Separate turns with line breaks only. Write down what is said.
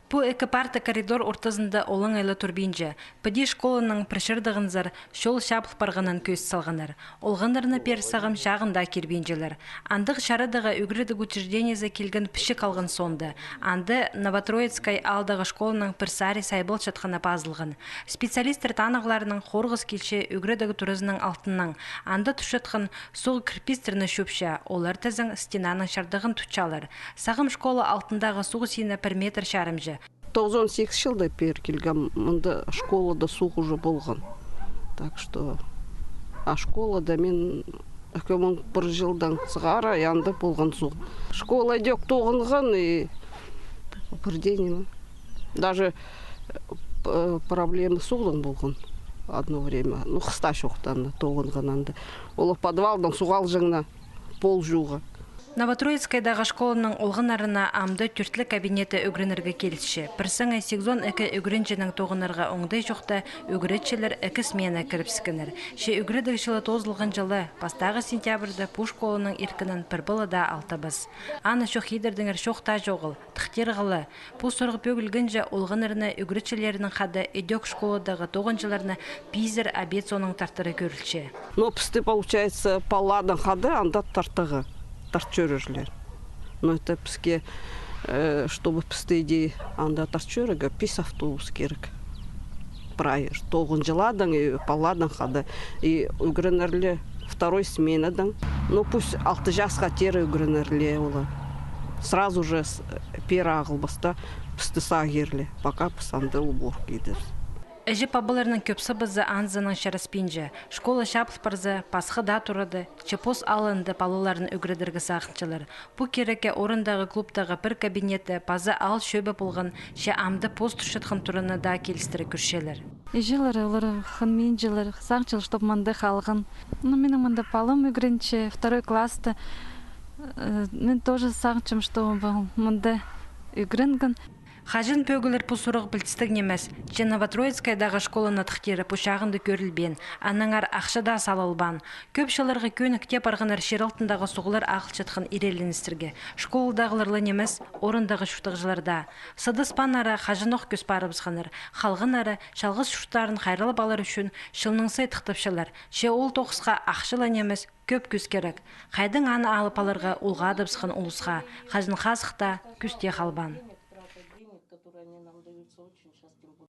Бу эки парта коридор ортасында олың айлы турбинже. Пыди школының пришырдығынзар шол шаплық барғанан көз салғанар. Олғандарына пер сағым шағында кербинжелер. Андық шарыдығы үгірідік учреждениезе келген піші қалғын сонды. Анды Новотроицкай алдағы школының пірсари сайбыл чатқана пазылғын. Специалистер танығыларының қорғыз келші үгірідігі турызының алтынның. Анды тұшытқын суғы кірпистеріні шөпші. Олар тәзің стенаның шардығын тұтчалар. Сағым школа алтындағы суғы сені пір метр шарымжы.
98 жылда пер келген, мұнда школада суық уже болған. Так что, а школада мен 2001 жылдан сығара янда болған суық. Школа дек тоғынған и бірден даже проблемы суғдан болған одно время. Ну, қыста шоқтан тоғынған анда. Олы подвалдан суғал жаңна пол жуға.
Новотроицкайдағы школының олғынарына амды түртлі кабинеті үгірінірге келісші. Бірсіңі сегзон әкі үгірінчінің тоғынырға оңдай жоқта үгіретшілер әкі смена кіріпсікінір. Ше үгірідігі жылы тозылған жылы, бастағы сентябрді пу школының иркінің пірбылы да алтабыз. Аны шоқ едірдіңір шоқта жоғыл, тұқтер ғылы. Пу сұрғы бөгілгінжі олғынырына үгіретшілерінің қады өдек школадағы тоғынжыларына пизер обед соның тартыры көрілші.
Но пісті, получается, палладың қады анда тартығы. Торчерыжлер. Но это пске, чтобы пстыди анда торчерыга, пис автобус керек. Прайыр. Тоғын жыладан и палладан хада. И үгренерле второй сменадан. Ну пусть 6 жасқа тері үгренерле ола. Сразу же пера ағылбаста псты сағерле. Пока псанды уборки едер.
Әжі пабыларының көпсі бізі анзының шараспинжі. Школа шаплы парзы пасқы да тұрады, чепос алынды палыларын үгірдіргі сақынчылар. Бұ кереке орындағы клубтағы бір кабинеті пазы ал шөбі болған ше амды пост тұшытқын тұрыны да келістірі күршелер.
Ежелері олары хынмен жылыр, сақчыл штоп манды қалған. Менің мында палым үгірінчі, 2 класты. Мен тоже сақчым, что мында үгірінгін.
Хажын пөгілер пұсырық білтістік немес. Че Новотроицкайдағы школына тұқтері пұшағынды көрілбен, анаңар ақшада салылбан. Көп шылырғы көнікте барғанар шералтындағы соғылар ақылчытқын иреленістірге. Школдағылырлы немес орындағы шүқтіғжыларда. Сыдыс панара хажын оқ көз барыбызғаныр. Қалғын ары шалғыз шүқтарын қайралы балар үшін шылныңсай тұқтыпшылар. Ше ол тоқысқа ақшылы немес көп көз керек. Қайдың аны алып алырға ұлға адыбысқан ұлысқа, хажын қасықта күсте қалбан.